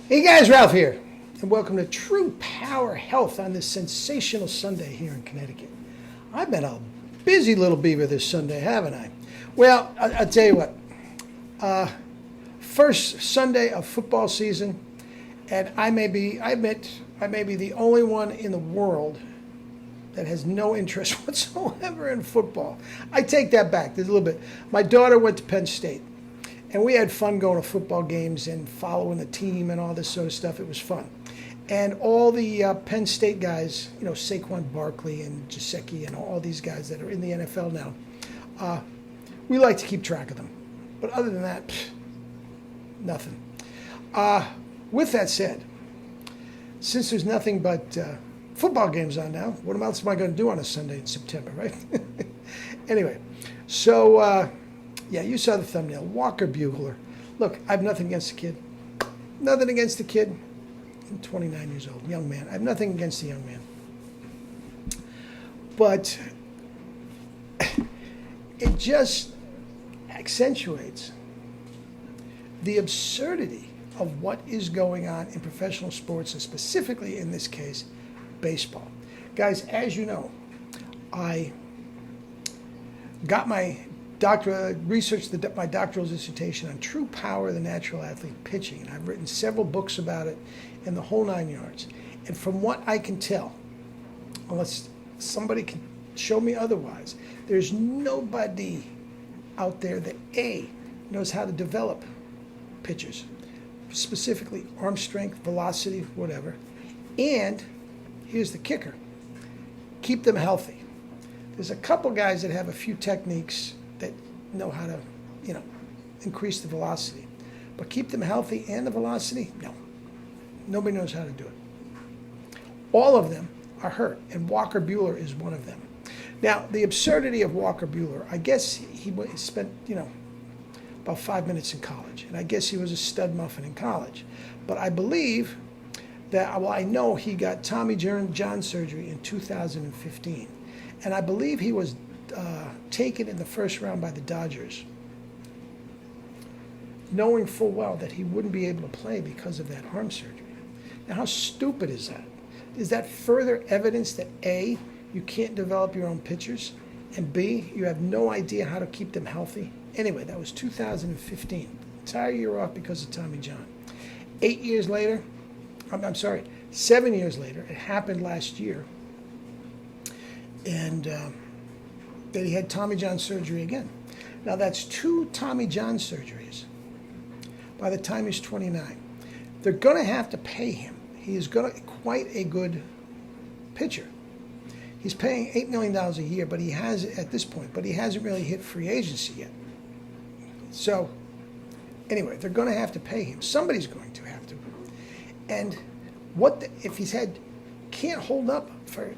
Hey guys, Ralph here, and welcome to True Power Health on this sensational Sunday here in Connecticut. I've been a busy little beaver this Sunday, haven't I? Well, I'll tell you what. First Sunday of football season, and I admit, I may be the only one in the world that has no interest whatsoever in football. I take that back. There's a little bit. My daughter went to Penn State. And we had fun going to football games and following the team and all this sort of stuff. It was fun. And all the Penn State guys, you know, Saquon Barkley and Gesicki and all these guys that are in the NFL now, we like to keep track of them. But other than that, nothing. With that said, since there's nothing but football games on now, what else am I going to do on a Sunday in September, right? Anyway, so... yeah, you saw the thumbnail. Walker Buehler. Look, I have nothing against the kid. Nothing against the kid. I'm 29 years old, young man. I have nothing against the young man. But it just accentuates the absurdity of what is going on in professional sports, and specifically in this case, baseball. Guys, as you know, I got my researched my doctoral dissertation on true power of the natural athlete pitching, and I've written several books about it in the whole 9 yards. And from what I can tell, unless somebody can show me otherwise, there's nobody out there that A, knows how to develop pitchers, specifically arm strength, velocity, whatever. And here's the kicker: keep them healthy. There's a couple guys that have a few techniques that know how to, increase the velocity. But keep them healthy and the velocity? No. Nobody knows how to do it. All of them are hurt, and Walker Buehler is one of them. Now, the absurdity of Walker Buehler, I guess he spent, about 5 minutes in college, and I guess he was a stud muffin in college. But I believe that, I know he got Tommy John surgery in 2015, and I believe he was taken in the first round by the Dodgers, knowing full well that he wouldn't be able to play because of that arm surgery. Now, how stupid is that? Is that further evidence that A, you can't develop your own pitchers, and B, you have no idea how to keep them healthy? Anyway, that was 2015. Entire year off because of Tommy John. 7 years later, it happened last year, and that he had Tommy John surgery again. Now, that's 2 Tommy John surgeries by the time he's 29. They're going to have to pay him. He is quite a good pitcher. He's paying $8 million a year, but he hasn't really hit free agency yet. So, anyway, they're going to have to pay him. Somebody's going to have to. And if he's can't hold up for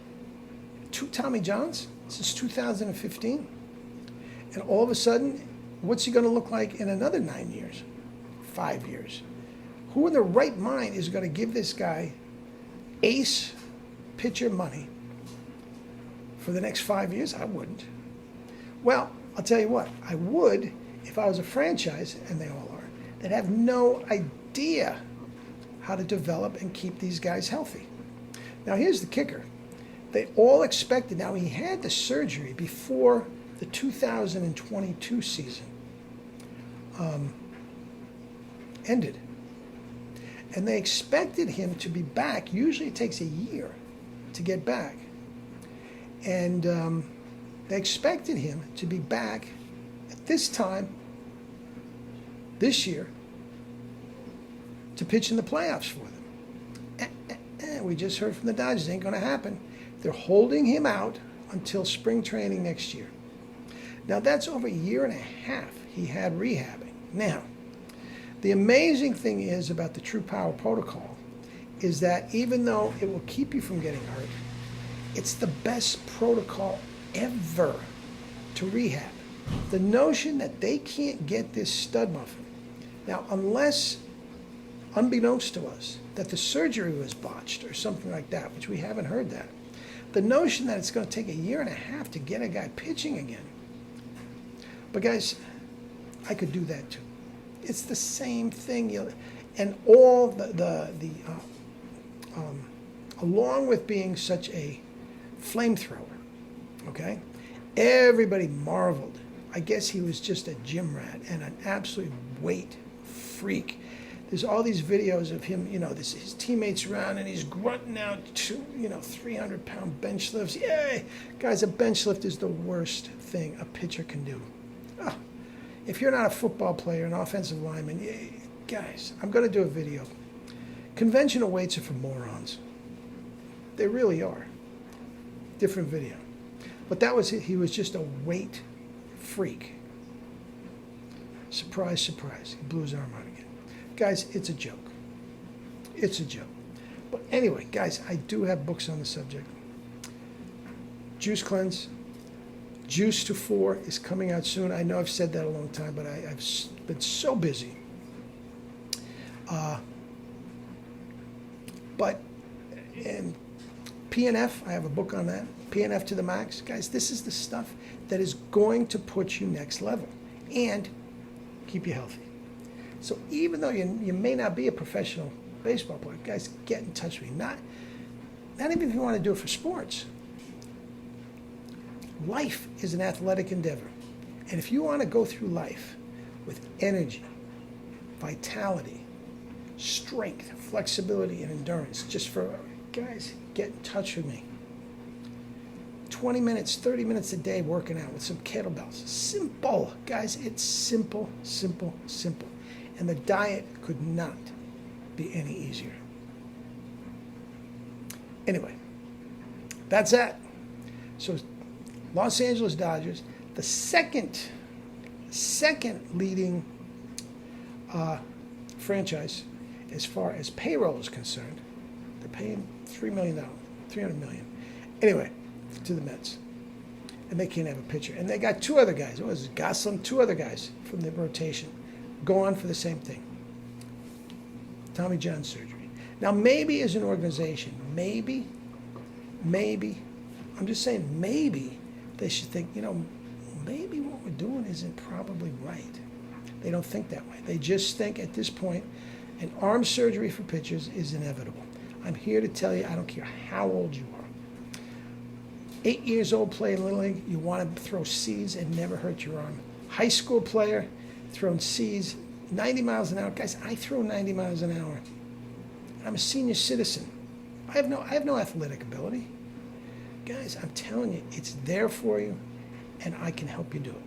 2 Tommy Johns since 2015, and all of a sudden, what's he going to look like in another 9 years, 5 years? Who in their right mind is going to give this guy ace pitcher money for the next 5 years? I wouldn't. Well, I'll tell you what, I would if I was a franchise, and they all are, that have no idea how to develop and keep these guys healthy. Now, here's the kicker. They all expected, now he had the surgery before the 2022 season ended. And they expected him to be back. Usually it takes a year to get back. And they expected him to be back at this time, this year, to pitch in the playoffs for them. We just heard from the Dodgers, it ain't going to happen. They're holding him out until spring training next year. Now, that's over a year and a half he had rehabbing. Now, the amazing thing is about the True Power protocol is that even though it will keep you from getting hurt, it's the best protocol ever to rehab. The notion that they can't get this stud muffin. Now, unless, unbeknownst to us, that the surgery was botched or something like that, which we haven't heard that, the notion that it's going to take a year and a half to get a guy pitching again. But guys, I could do that too. It's the same thing. And all along with being such a flamethrower, okay, everybody marveled. I guess he was just a gym rat and an absolute weight freak. There's all these videos of him, his teammates around, and he's grunting out 300-pound bench lifts. Yay! Guys, a bench lift is the worst thing a pitcher can do. Oh, if you're not a football player, an offensive lineman, guys, I'm going to do a video. Conventional weights are for morons. They really are. Different video. But that was it. He was just a weight freak. Surprise, surprise. He blew his arm out again. Guys, it's a joke. It's a joke. But anyway, guys, I do have books on the subject. Juice Cleanse. Juice to 4 is coming out soon. I know I've said that a long time, but I've been so busy. But in PNF, I have a book on that. PNF to the max. Guys, this is the stuff that is going to put you next level and keep you healthy. So even though you may not be a professional baseball player, guys, get in touch with me. Not even if you want to do it for sports. Life is an athletic endeavor. And if you want to go through life with energy, vitality, strength, flexibility, and endurance, guys, get in touch with me. 20 minutes, 30 minutes a day working out with some kettlebells. Simple. Guys, it's simple, simple, simple. And the diet could not be any easier. Anyway, that's that. So Los Angeles Dodgers, the second leading franchise as far as payroll is concerned. They're paying $300 million. Anyway, to the Mets. And they can't have a pitcher. And they got two other guys. What was it? Goslin, two other guys from the rotation gone for the same thing. Tommy John surgery. Now, maybe as an organization, maybe, I'm just saying, maybe they should think, maybe what we're doing isn't probably right. They don't think that way. They just think at this point, an arm surgery for pitchers is inevitable. I'm here to tell you, I don't care how old you are. 8 years old playing Little League, you want to throw C's and never hurt your arm. High school player, throwing C's, 90 miles an hour. Guys, I throw 90 miles an hour. I'm a senior citizen. I have no athletic ability. Guys, I'm telling you, it's there for you, and I can help you do it.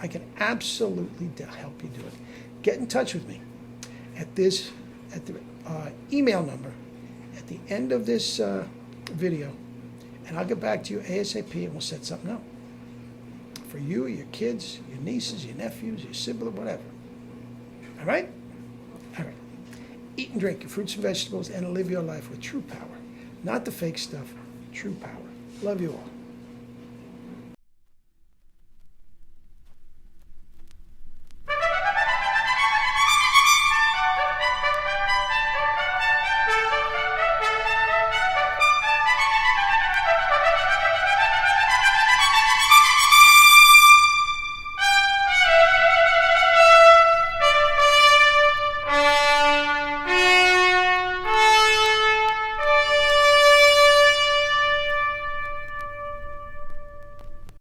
I can absolutely help you do it. Get in touch with me at the email number at the end of this video, and I'll get back to you ASAP, and we'll set something up for you, your kids, your nieces, your nephews, your sibling, whatever. All right? All right. Eat and drink your fruits and vegetables and live your life with true power. Not the fake stuff, true power. Love you all.